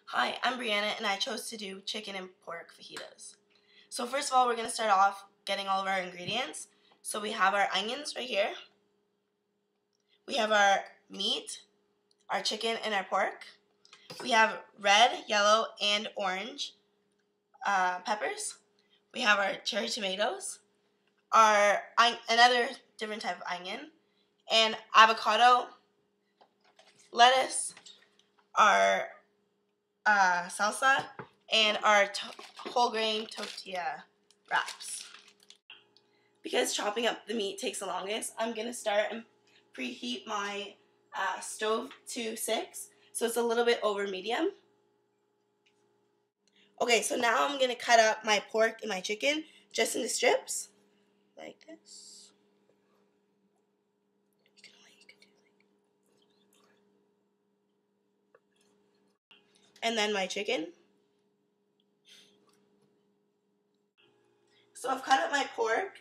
Hi, I'm Breanna, and I chose to do chicken and pork fajitas. So first of all, we're going to start off getting all of our ingredients. So we have our onions right here. We have our meat, our chicken, and our pork. We have red, yellow, and orange peppers. We have our cherry tomatoes, another different type of onion, and avocado, lettuce, our salsa, and our whole grain tortilla wraps. Because chopping up the meat takes the longest, I'm going to start and preheat my stove to 6, so it's a little bit over medium. Okay, so now I'm going to cut up my pork and my chicken just into strips, like this. And then my chicken. So I've cut up my pork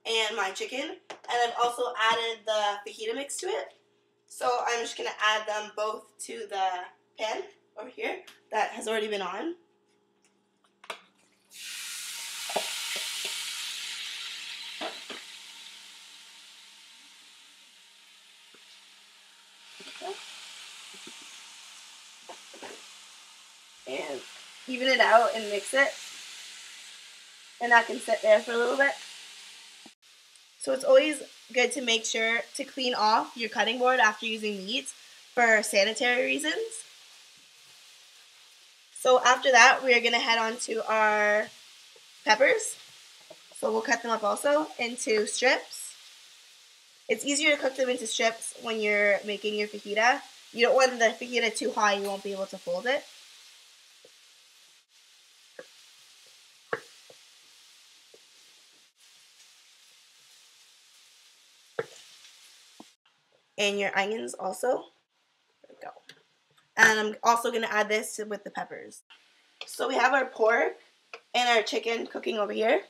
and my chicken, and I've also added the fajita mix to it. So I'm just going to add them both to the pan over here that has already been on. And even it out and mix it. And that can sit there for a little bit. So it's always good to make sure to clean off your cutting board after using meat for sanitary reasons. So after that, we're going to head on to our peppers. So we'll cut them up also into strips. It's easier to cook them into strips when you're making your fajita. You don't want the fajita too high, you won't be able to fold it. And your onions also. There we go. And I'm also going to add this with the peppers. So we have our pork and our chicken cooking over here.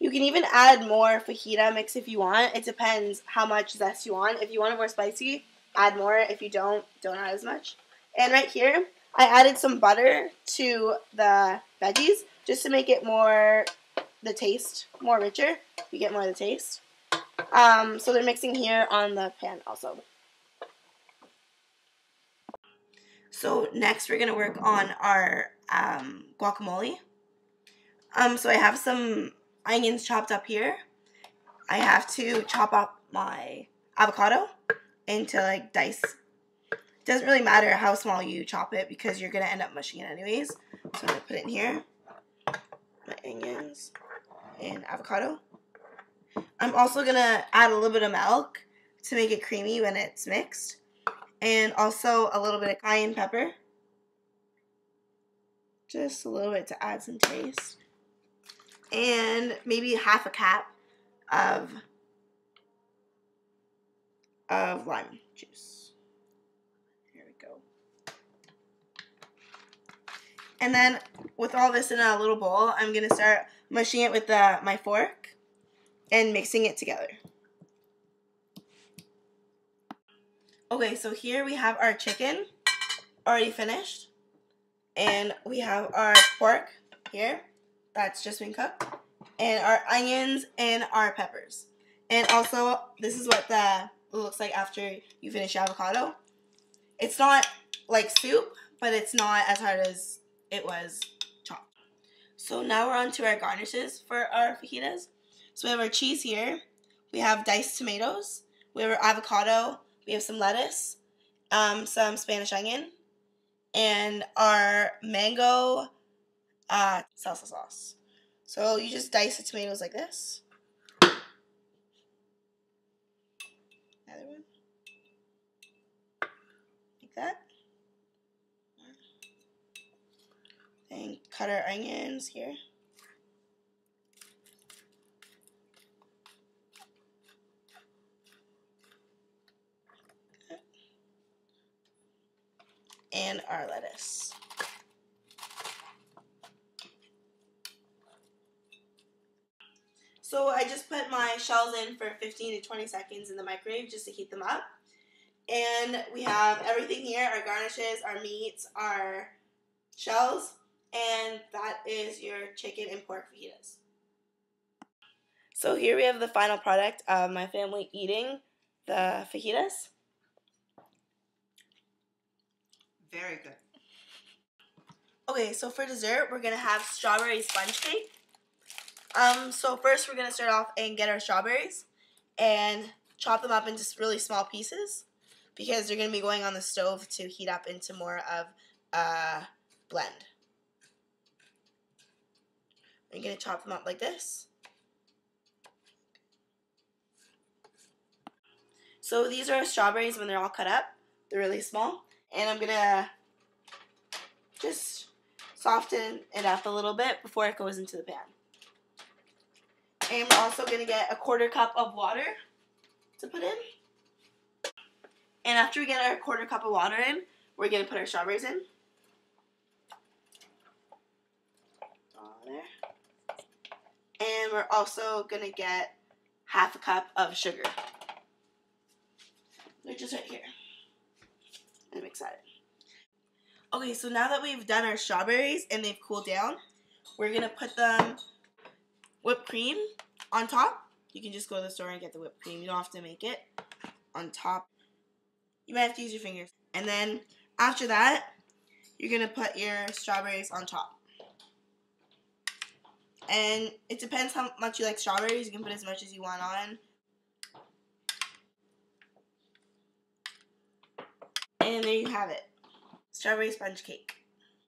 You can even add more fajita mix if you want. It depends how much zest you want. If you want it more spicy, add more. If you don't add as much. And right here, I added some butter to the veggies just to make it the taste more richer. You get more of the taste. So they're mixing here on the pan also. So next we're going to work on our guacamole. So I have some onions chopped up here. I have to chop up my avocado into like dice. It doesn't really matter how small you chop it because you're going to end up mushing it anyways. So I'm going to put it in here. My onions and avocado. I'm also going to add a little bit of milk to make it creamy when it's mixed. And also a little bit of cayenne pepper. Just a little bit to add some taste. And maybe half a cap of lime juice. Here we go. And then with all this in a little bowl, I'm going to start mushing it with my fork and mixing it together. Okay, so here we have our chicken already finished. And we have our pork here that's just been cooked. And our onions and our peppers. And also, this is what it looks like after you finish your avocado. It's not like soup, but it's not as hard as it was chopped. So now we're on to our garnishes for our fajitas. So we have our cheese here. We have diced tomatoes. We have our avocado. We have some lettuce, some Spanish onion, and our mango salsa sauce. So you just dice the tomatoes like this. Another one. Like that. And cut our onions here. And our lettuce. So I just put my shells in for 15 to 20 seconds in the microwave just to heat them up. And we have everything here, our garnishes, our meats, our shells, and that is your chicken and pork fajitas. So here we have the final product of my family eating the fajitas. Very good. Okay, so for dessert, we're going to have strawberry sponge cake. So first we're going to start off and get our strawberries and chop them up into really small pieces because they're going to be going on the stove to heat up into more of a blend. We're going to chop them up like this. So these are strawberries when they're all cut up. They're really small. And I'm going to just soften it up a little bit before it goes into the pan. And we're also going to get a 1/4 cup of water to put in. And after we get our 1/4 cup of water in, we're going to put our strawberries in. All there. And we're also going to get 1/2 cup of sugar. They're just right here. I'm excited. Okay, so now that we've done our strawberries and they've cooled down, we're going to put them whipped cream on top. You can just go to the store and get the whipped cream. You don't have to make it on top. You might have to use your fingers. And then after that, you're going to put your strawberries on top. And it depends how much you like strawberries. You can put as much as you want on. And there you have it. Strawberry sponge cake.